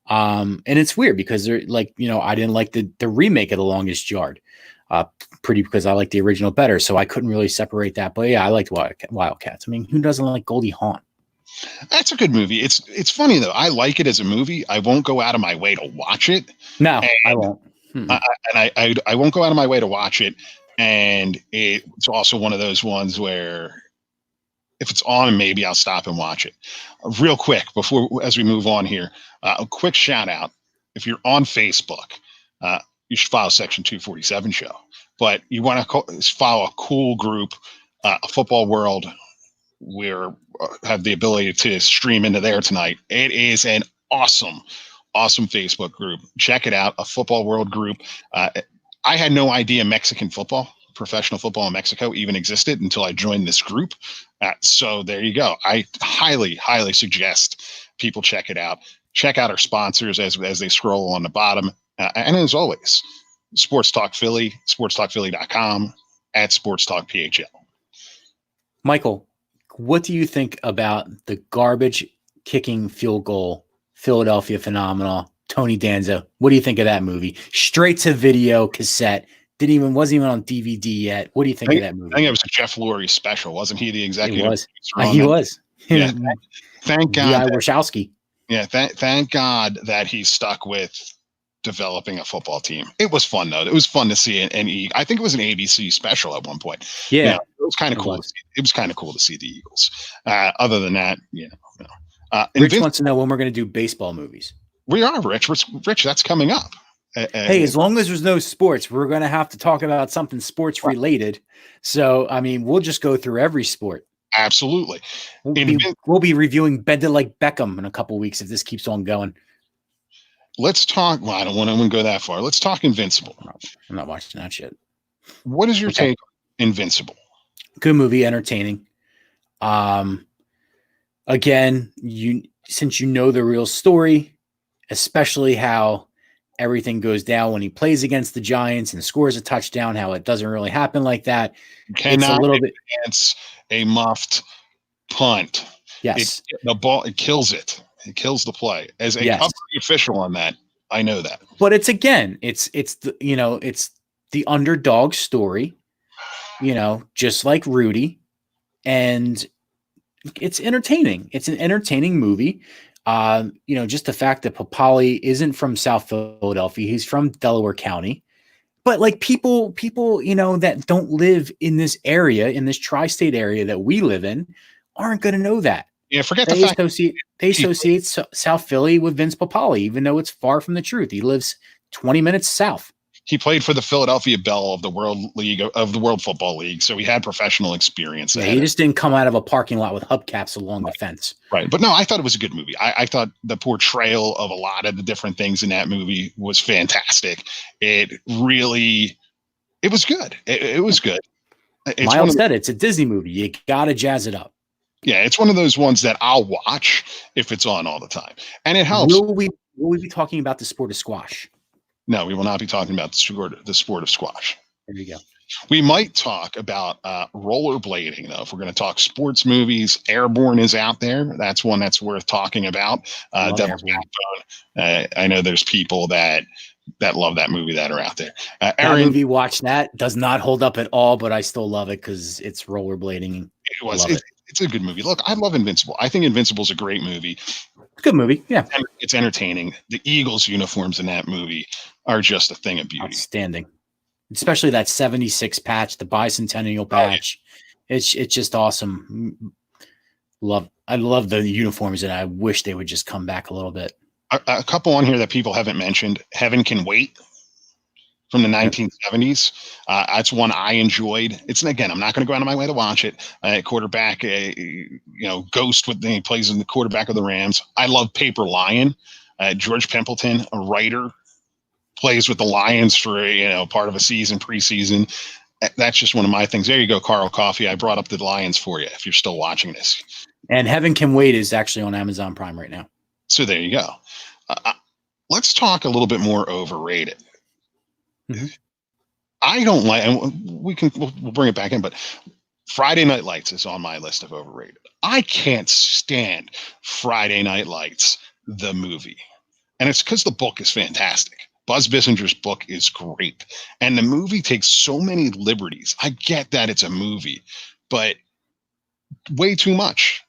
And it's weird because they're like, I didn't like the remake of The Longest Yard. Because I like the original better, so I couldn't really separate that. But yeah, I liked Wildcats. I mean, who doesn't like Goldie Hawn? That's a good movie. It's funny though. I like it as a movie. I won't go out of my way to watch it. No, I won't. I won't go out of my way to watch it. And it's also one of those ones where if it's on, maybe I'll stop and watch it. Real quick as we move on here, a quick shout out. If you're on Facebook, you should follow Section 247 Show. But you want to follow a cool group, a football world. We're have the ability to stream into there tonight. It is an awesome Facebook group. Check it out, a football world group. I had no idea Mexican football, professional football in Mexico, even existed until I joined this group. So there you go. I highly suggest people check it out. Check out our sponsors as they scroll on the bottom. And as always, Sports Talk Philly, sportstalkphilly.com, @SportsTalkPHL. Michael, what do you think about the garbage kicking field goal, Philadelphia Phenomenal, Tony Danza? What do you think of that movie? Straight to video cassette. Wasn't even on DVD yet. What do you think of that movie? I think it was a Jeff Lurie special. Wasn't he the executive? He was. He was. Yeah. Thank God. Wachowski. Yeah, thank God that he's stuck with developing a football team. It was fun though. It was fun to see it, and I think it was an ABC special at one point. Yeah, it was kind of cool. It was kind of cool to see the Eagles. Other than that, Rich wants to know when we're going to do baseball movies. We are, Rich. Rich, that's coming up. Hey, as long as there's no sports, we're going to have to talk about something sports related. So, I mean, we'll just go through every sport. Absolutely. We'll be reviewing Bend It Like Beckham in a couple of weeks if this keeps on going. Let's talk. Well, I don't want to go that far. Let's talk Invincible. I'm not watching that shit. What is your take on Invincible? Good movie, entertaining. Again, since you know the real story, especially how everything goes down when he plays against the Giants and scores a touchdown, how it doesn't really happen like that. It's a little bit against a muffed punt. Yes. The ball, it kills it. It kills the play. As a covering official on that, I know that. But it's the underdog story, just like Rudy, and it's entertaining. It's an entertaining movie. Just the fact that Papali isn't from South Philadelphia, he's from Delaware County. But like people, that don't live in this area, in this tri-state area that we live in, aren't going to know that. Yeah, forget they associate South Philly with Vince Papali, even though it's far from the truth. He lives 20 minutes south. He played for the Philadelphia Bell of the World League of the World Football League, so he had professional experience. Yeah, he just didn't come out of a parking lot with hubcaps along the fence. Right, but no, I thought it was a good movie. I thought the portrayal of a lot of the different things in that movie was fantastic. It was good. It was good. Miles said it's a Disney movie. You gotta jazz it up. Yeah, it's one of those ones that I'll watch if it's on all the time, and it helps. Will we be talking about the sport of squash? No, we will not be talking about the sport of squash. There you go. We might talk about rollerblading, though. If we're going to talk sports movies, Airborne is out there. That's one that's worth talking about. Devil's Backbone. I know there's people that love that movie that are out there. Aaron, movie, watch that. Does not hold up at all, but I still love it because it's rollerblading. It's a good movie. Look, I love Invincible. I think Invincible is a great movie. Good movie. Yeah. It's entertaining. The Eagles uniforms in that movie are just a thing of beauty. Outstanding. Especially that 76 patch, the bicentennial patch. Oh, yeah. It's just awesome. I love the uniforms, and I wish they would just come back a little bit. A couple on here that people haven't mentioned. Heaven Can Wait from the 1970s. That's one I enjoyed. I'm not going to go out of my way to watch it. Quarterback, Ghost he plays in the quarterback of the Rams. I love Paper Lion. George Pimpleton, a writer, plays with the Lions for part of a season, preseason. That's just one of my things. There you go, Carl Coffey. I brought up the Lions for you if you're still watching this. And Heaven Can Wait is actually on Amazon Prime right now. So there you go. Let's talk a little bit more overrated. Mm-hmm. I don't like, and we'll bring it back in, but Friday Night Lights is on my list of overrated. I can't stand Friday Night Lights, the movie. And it's because the book is fantastic. Buzz Bissinger's book is great. And the movie takes so many liberties. I get that it's a movie, but way too much.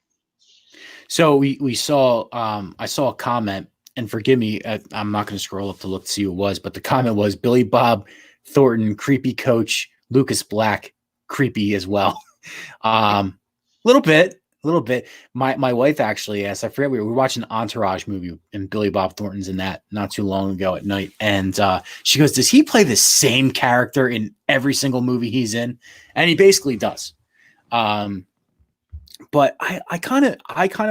So we saw, I saw a comment, and forgive me, I'm not going to scroll up to look to see who it was, but the comment was Billy Bob Thornton, creepy coach, Lucas Black, creepy as well. Little bit. My wife actually asked, I forget, we were watching an Entourage movie and Billy Bob Thornton's in that not too long ago at night. And she goes, does he play the same character in every single movie he's in? And he basically does. But I kind of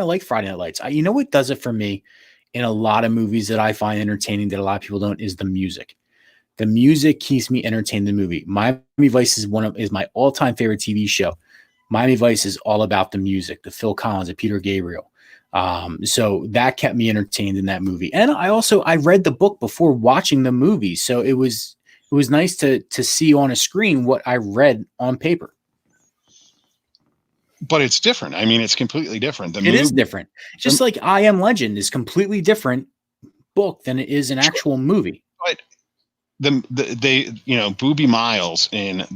like Friday Night Lights. You know what does it for me in a lot of movies that I find entertaining that a lot of people don't is the music. The music keeps me entertained in the movie. Miami Vice is my all-time favorite TV show. Miami Vice is all about the music, the Phil Collins, the Peter Gabriel. So that kept me entertained in that movie. And I read the book before watching the movie. So it was nice to see on a screen what I read on paper. But it's different. I mean, it's completely different. It is different. Just like I Am Legend is completely different book than it is an actual movie. But Booby Miles in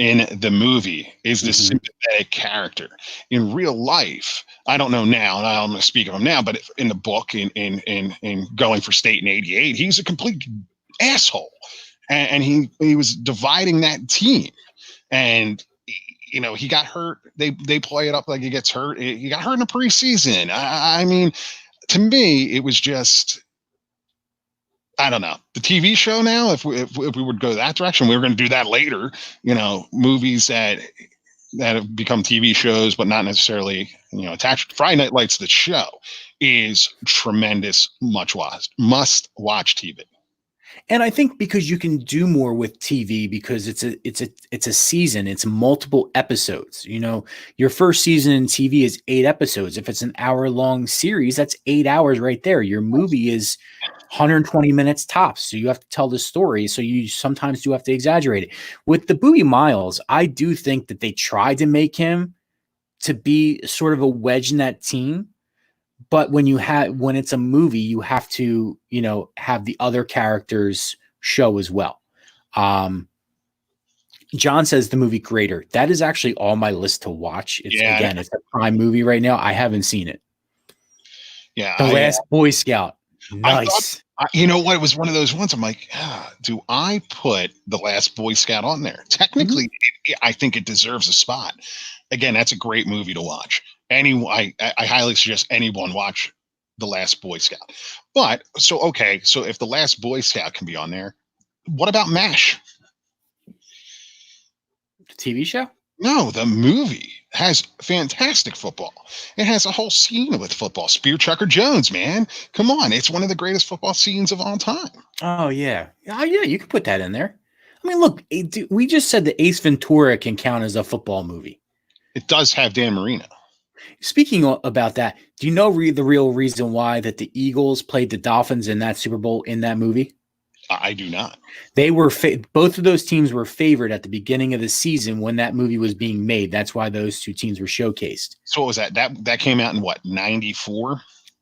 in the movie is this Mhm. sympathetic character. In real life, I don't know now, and I'm going to speak of him now, but in the book, in Going for State in '88, he's a complete asshole, and he was dividing that team, and he got hurt. They play it up like he gets hurt. He got hurt in the preseason. I mean, to me, it was just. I don't know, the TV show now. If we would go that direction, we were going to do that later. Movies that have become TV shows, but not necessarily attached. Friday Night Lights, the show, is tremendous, must watch TV. And I think because you can do more with TV because it's a season, it's multiple episodes. Your first season in TV is 8 episodes. If it's an hour-long series, that's 8 hours right there. Your movie is 120 minutes tops. So you have to tell the story. So you sometimes do have to exaggerate it. With the Boobie Miles, I do think that they tried to make him to be sort of a wedge in that team. But when it's a movie, you have to, have the other characters show as well. John says the movie Greater. That is actually on my list to watch. It's a Prime movie right now. I haven't seen it. Yeah. The Last Boy Scout. Nice. You know what? It was one of those ones. I'm like, do I put The Last Boy Scout on there? Technically, I think it deserves a spot. Again, that's a great movie to watch. I highly suggest anyone watch The Last Boy Scout. But so if The Last Boy Scout can be on there, what about MASH? The TV show? No, the movie has fantastic football. It has a whole scene with football. Spear Chucker Jones, man. Come on. It's one of the greatest football scenes of all time. Oh, yeah. Oh, yeah. You could put that in there. I mean, look, we just said that Ace Ventura can count as a football movie. It does have Dan Marino. Speaking about that, do you know the real reason why that the Eagles played the Dolphins in that Super Bowl in that movie? I do not. They were both of those teams were favored at the beginning of the season when that movie was being made. That's why those two teams were showcased. So what was that? That came out in what, 94?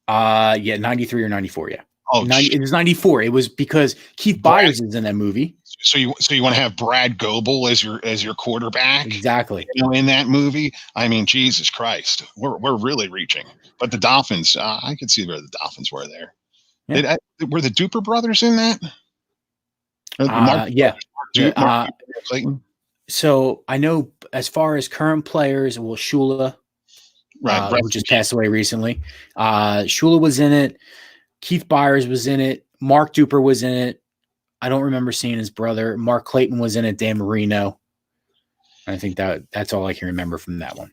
Yeah, 93 or 94, yeah. Oh, 90, it was 94. It was because Keith Byers is in that movie. So you want to have Brad Goebel as your quarterback? Exactly. In that movie? I mean, Jesus Christ. We're really reaching. But the Dolphins, I could see where the Dolphins were there. Yeah. Were the Duper brothers in that? Yeah. Clayton? So I know as far as current players, Shula, who just passed away recently. Shula was in it. Keith Byers was in it. Mark Duper was in it. I don't remember seeing his brother. Mark Clayton was in it. Dan Marino. I think that's all I can remember from that one.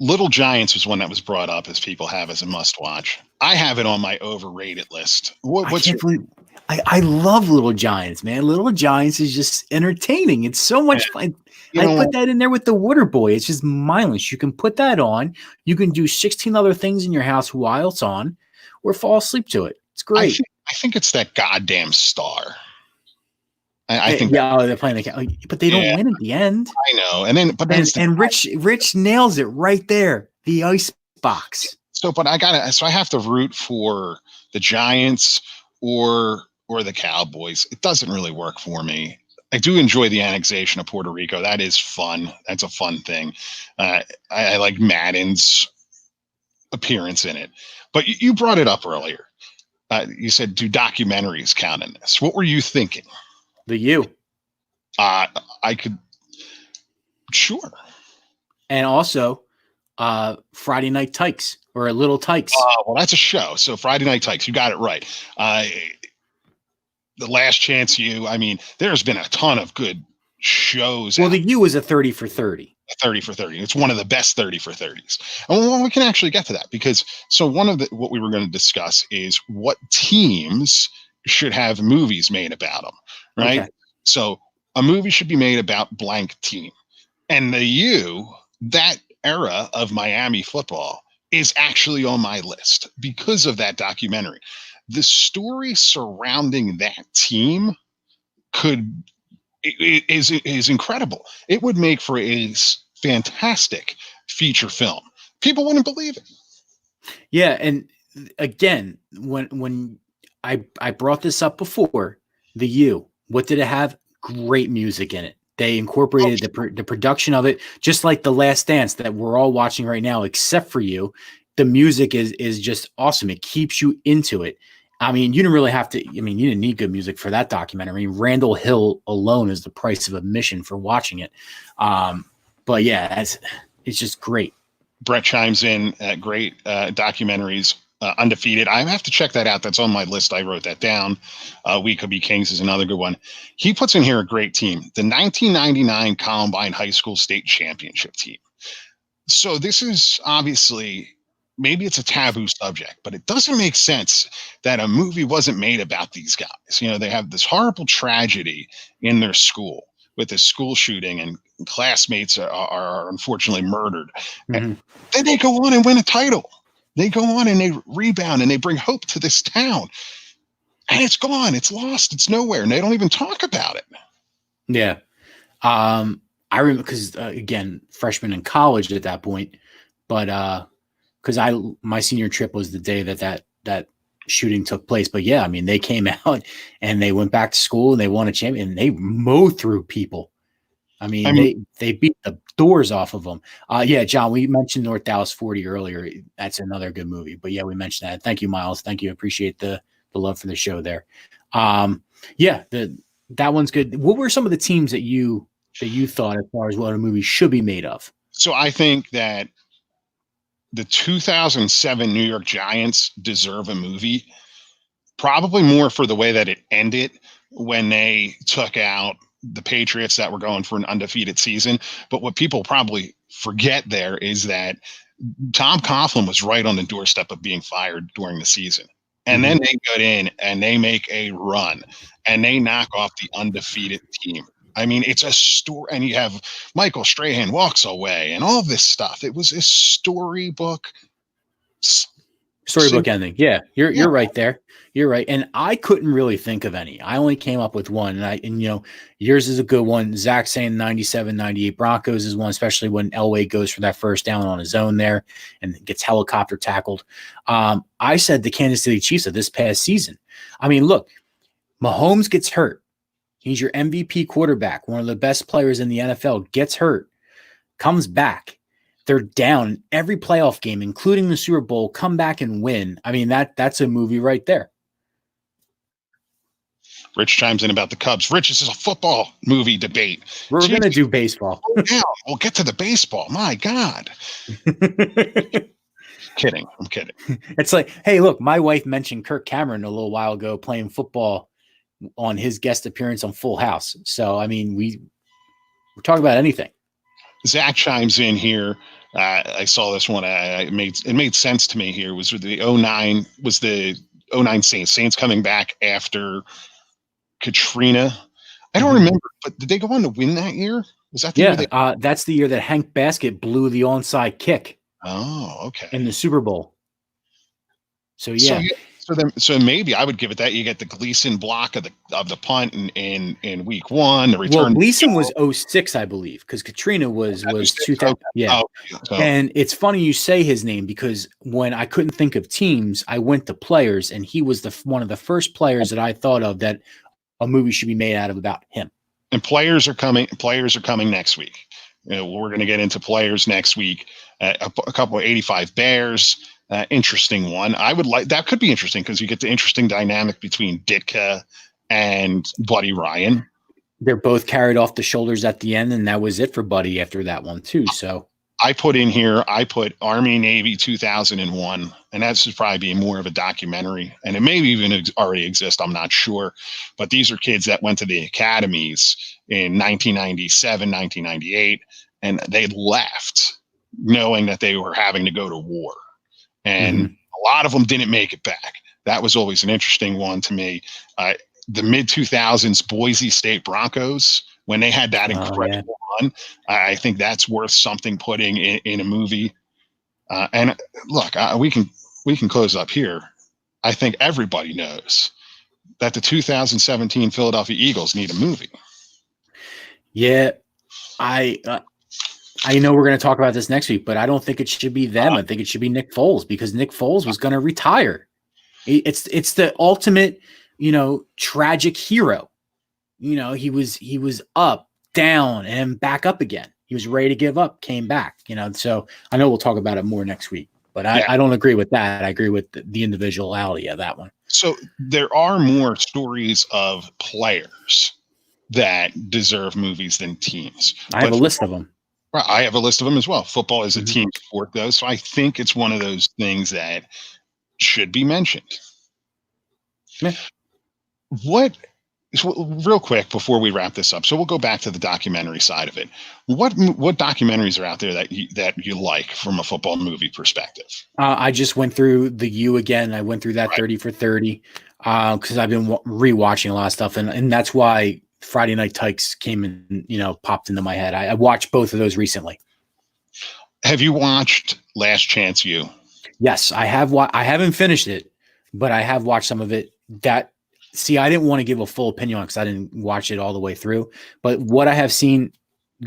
Little Giants was one that was brought up as people have as a must watch. I have it on my overrated list. I love Little Giants, man. Little Giants is just entertaining. It's so much fun. I put that in there with the Water Boy. It's just mindless. You can put that on. You can do 16 other things in your house while it's on, or fall asleep to it. It's great. I think it's that goddamn star. I think they're playing the, but they don't win at the end. I know, and Rich nails it right there. The ice box. So I have to root for the Giants or the Cowboys. It doesn't really work for me. I do enjoy the annexation of Puerto Rico. That is fun. That's a fun thing. I like Madden's appearance in it. But you brought it up earlier. You said, do documentaries count in this? What were you thinking? The U. I could. Sure. And also Friday Night Tykes or Little Tykes. Well, that's a show. So Friday Night Tykes, you got it right. The Last Chance U. I mean, there's been a ton of good shows. Well, the U is a 30 for 30. 30 for 30. It's one of the best 30 for 30s. And we can actually get to that because what we were going to discuss is what teams should have movies made about them, right? Okay. So a movie should be made about blank team. And the U, that era of Miami football, is actually on my list because of that documentary. The story surrounding that team is incredible. It would make for a fantastic feature film. People wouldn't believe it. Yeah, and again, when I brought this up before, the U, what did it have? Great music in it. They incorporated the production of it, just like The Last Dance that we're all watching right now, except for you. The music is just awesome. It keeps you into it. I mean, you didn't really have to. I mean, you didn't need good music for that documentary. I mean, Randall Hill alone is the price of admission for watching it. But yeah, it's just great. Brett chimes in at great documentaries. Undefeated. I have to check that out. That's on my list. I wrote that down. We Could Be Kings is another good one. He puts in here a great team. The 1999 Columbine High School State Championship team. So this is obviously, maybe it's a taboo subject, but it doesn't make sense that a movie wasn't made about these guys. You know, they have this horrible tragedy in their school with this school shooting, and classmates are unfortunately murdered. Mm-hmm. And then they go on and win a title. They go on and they rebound and they bring hope to this town. And it's gone. It's lost. It's nowhere. And they don't even talk about it. Yeah. I remember because, again, freshman in college at that point. But because my senior trip was the day that shooting took place. But yeah, I mean, they came out and they went back to school and they won a champion and they mowed through people. I mean, they beat the doors off of them. Yeah, John, we mentioned North Dallas 40 earlier. That's another good movie. But yeah, we mentioned that. Thank you, Miles. Thank you. Appreciate the love for the show there. Yeah, that one's good. What were some of the teams that you thought as far as what a movie should be made of? So I think that the 2007 New York Giants deserve a movie, probably more for the way that it ended when they took out the Patriots that were going for an undefeated season. But what people probably forget there is that Tom Coughlin was right on the doorstep of being fired during the season. And then they get in and they make a run and they knock off the undefeated team. I mean, it's a story, and you have Michael Strahan walks away and all this stuff. It was a storybook ending. Yeah, you're right there. You're right. And I couldn't really think of any. I only came up with one. And you know, yours is a good one. Zach saying 97, 98 Broncos is one, especially when Elway goes for that first down on his own there and gets helicopter tackled. I said the Kansas City Chiefs of this past season. I mean, look, Mahomes gets hurt. He's your MVP quarterback, one of the best players in the NFL, gets hurt, comes back. They're down every playoff game, including the Super Bowl, come back and win. I mean, that's a movie right there. Rich chimes in about the Cubs. Rich, this is a football movie debate. We're going to do baseball. Yeah, we'll get to the baseball. My God. Kidding. I'm kidding. It's like, hey, look, my wife mentioned Kirk Cameron a little while ago playing football on his guest appearance on Full House. So, I mean, we're talking about anything. Zach chimes in here. I saw this one. It made sense to me here. Was the 09 Saints coming back after Katrina? I don't remember, but did they go on to win that year? Was that the year that's the year that Hank Baskett blew the onside kick. Oh, okay. In the Super Bowl. So yeah. So maybe I would give it that. You get the Gleason block of the punt in week one. The return. Well, Gleason was 06, I believe, because Katrina was 2000. Yeah. And it's funny you say his name because when I couldn't think of teams, I went to players, and he was one of the first players that I thought of that a movie should be made out of about him. And players are coming next week. You know, we're going to get into players next week. A couple of 85 Bears. Interesting one. I would like that. Could be interesting because you get the interesting dynamic between Ditka and Buddy Ryan. They're both carried off the shoulders at the end, and that was it for Buddy after that one too. So I put Army Navy 2001, and that should probably be more of a documentary, and it may even already exist. I'm not sure, but these are kids that went to the academies in 1997, 1998, and they left knowing that they were having to go to war. And a lot of them didn't make it back. That was always an interesting one to me. The mid-2000s Boise State Broncos, when they had that incredible run, I think that's worth something putting in a movie. And look, we can close up here. I think everybody knows that the 2017 Philadelphia Eagles need a movie. Yeah, I know we're going to talk about this next week, but I don't think it should be them. I think it should be Nick Foles because Nick Foles was going to retire. It's the ultimate, tragic hero. He was up down and back up again. He was ready to give up, came back, so I know we'll talk about it more next week, but I don't agree with that. I agree with the individuality of that one. So there are more stories of players that deserve movies than teams. I have a list of them. I have a list of them as well. Football is a team sport, though, so I think it's one of those things that should be mentioned. Yeah. Real quick before we wrap this up, so we'll go back to the documentary side of it. What documentaries are out there that you like from a football movie perspective? I just went through the U again. I went through that 30 for 30 because I've been rewatching a lot of stuff, and that's why Friday Night Tykes came and popped into my head. I watched both of those recently. Have you watched Last Chance U? Yes, I have. I haven't finished it, but I have watched some of it. I didn't want to give a full opinion on it because I didn't watch it all the way through. But what I have seen,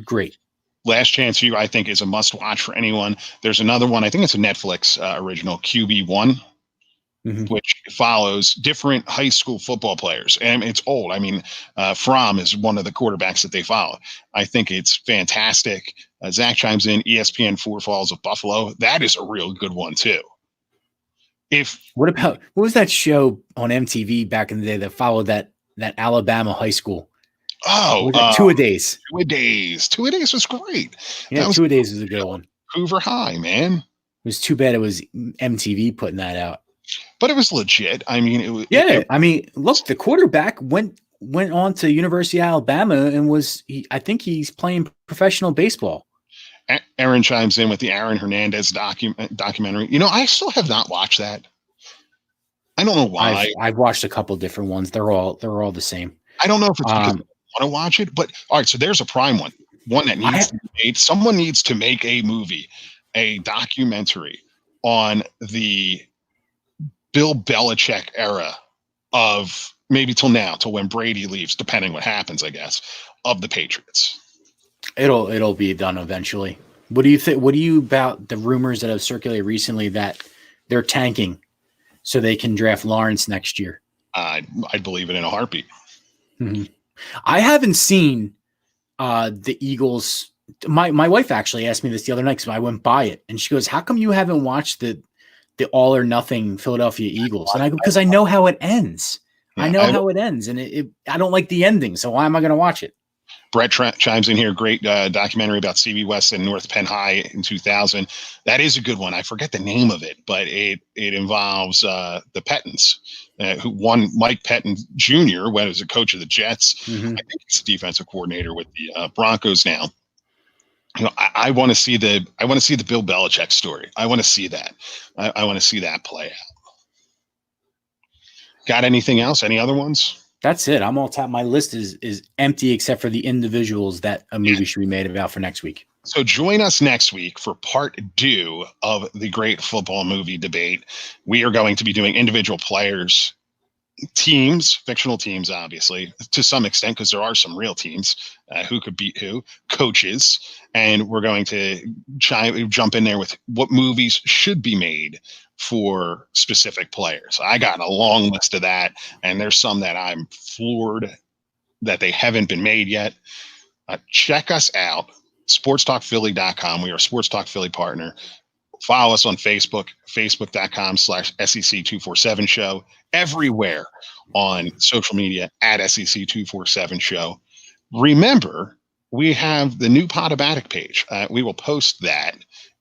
great. Last Chance U, I think, is a must-watch for anyone. There's another one. I think it's a Netflix original, QB1, which follows different high school football players. And it's old. I mean, Fromm is one of the quarterbacks that they follow. I think it's fantastic. Zach chimes in, ESPN 4 Falls of Buffalo. That is a real good one, too. What was that show on MTV back in the day that followed that Alabama high school? Oh, Two-A-Days. Two-A-Days. Two-A-Days was great. Yeah, Two-A-Days was a good one. Hoover High, man. It was too bad it was MTV putting that out. But it was legit. I mean, it was. Yeah, I mean, look, the quarterback went on to University of Alabama and I think he's playing professional baseball. Aaron chimes in with the Aaron Hernandez documentary. I still have not watched that. I don't know why. I've watched a couple different ones. They're all the same. I don't know if it's because I want to watch it, but all right. So there's a prime one that needs to be made. Someone needs to make a movie, a documentary on the Bill Belichick era of maybe till when Brady leaves, depending what happens, I guess, of the Patriots. It'll be done eventually. What do you think? What do you about the rumors that have circulated recently that they're tanking so they can draft Lawrence next year? I'd believe it in a heartbeat. Mm-hmm. I haven't seen the Eagles. My wife actually asked me this the other night because I went by it, and she goes, "How come you haven't watched the All or Nothing Philadelphia Eagles?" And I go, "Because I know how it ends. Yeah, I know how it ends, and I don't like the ending. So why am I going to watch it?" Brett chimes in here. Great documentary about CB West and North Penn High in 2000. That is a good one. I forget the name of it, but it involves the Pettins, who won Mike Pettin Jr. when he was a coach of the Jets. I think he's a defensive coordinator with the Broncos now. I want to see the Bill Belichick story. I want to see that. I want to see that play out. Got anything else? Any other ones? That's it. I'm all tapped. My list is empty except for the individuals that a movie should be made about for next week. So join us next week for part 2 of the great football movie debate. We are going to be doing individual players, teams, fictional teams, obviously, to some extent, because there are some real teams who could beat who, coaches, and we're going to jump in there with what movies should be made for specific players. I got a long list of that, and there's some that I'm floored that they haven't been made yet. Check us out, sportstalkphilly.com. We are a Sports Talk Philly partner. Follow us on Facebook, facebook.com/SEC247 show, everywhere on social media at SEC247 show. Remember, we have the new Podomatic page. We will post that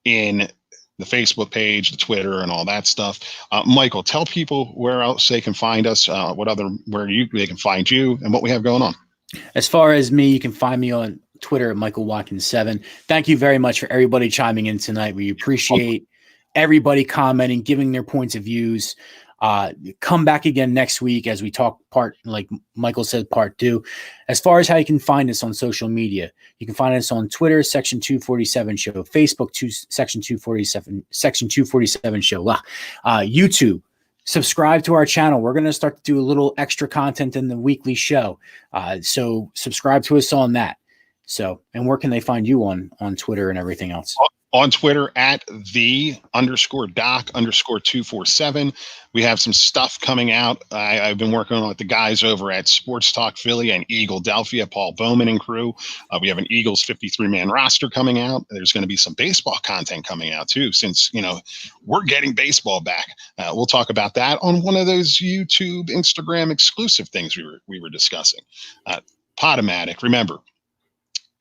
in the Facebook page, the Twitter, and all that stuff. Michael, tell people where else they can find us, they can find you, and what we have going on. As far as me, you can find me on Twitter at Michael Watkins 7. Thank you very much for everybody chiming in tonight. We appreciate everybody commenting, giving their points of views. Come back again next week as we talk like Michael said, part 2. As far as how you can find us on social media, you can find us on Twitter, Section 247 Show, Facebook, Section 247 Show, YouTube. Subscribe to our channel. We're going to start to do a little extra content in the weekly show. So subscribe to us on that. So, and where can they find you on Twitter and everything else? On Twitter at _Doc_247. We have some stuff coming out. I've been working on with the guys over at Sports Talk Philly and Eagledelphia, Paul Bowman and crew. We have an Eagles 53-man roster coming out. There's going to be some baseball content coming out too, since we're getting baseball back. We'll talk about that on one of those YouTube, Instagram exclusive things we were discussing. Podomatic, remember,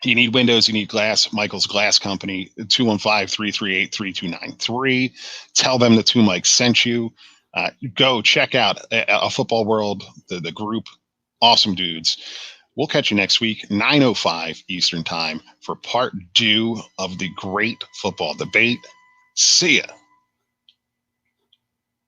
you need windows, you need glass. Michael's Glass Company, 215-338-3293. Tell them the Two Mike sent you. Go check out a Football World, the group. Awesome dudes. We'll catch you next week, 9:05 Eastern Time, for part 2 of the great football debate. See ya.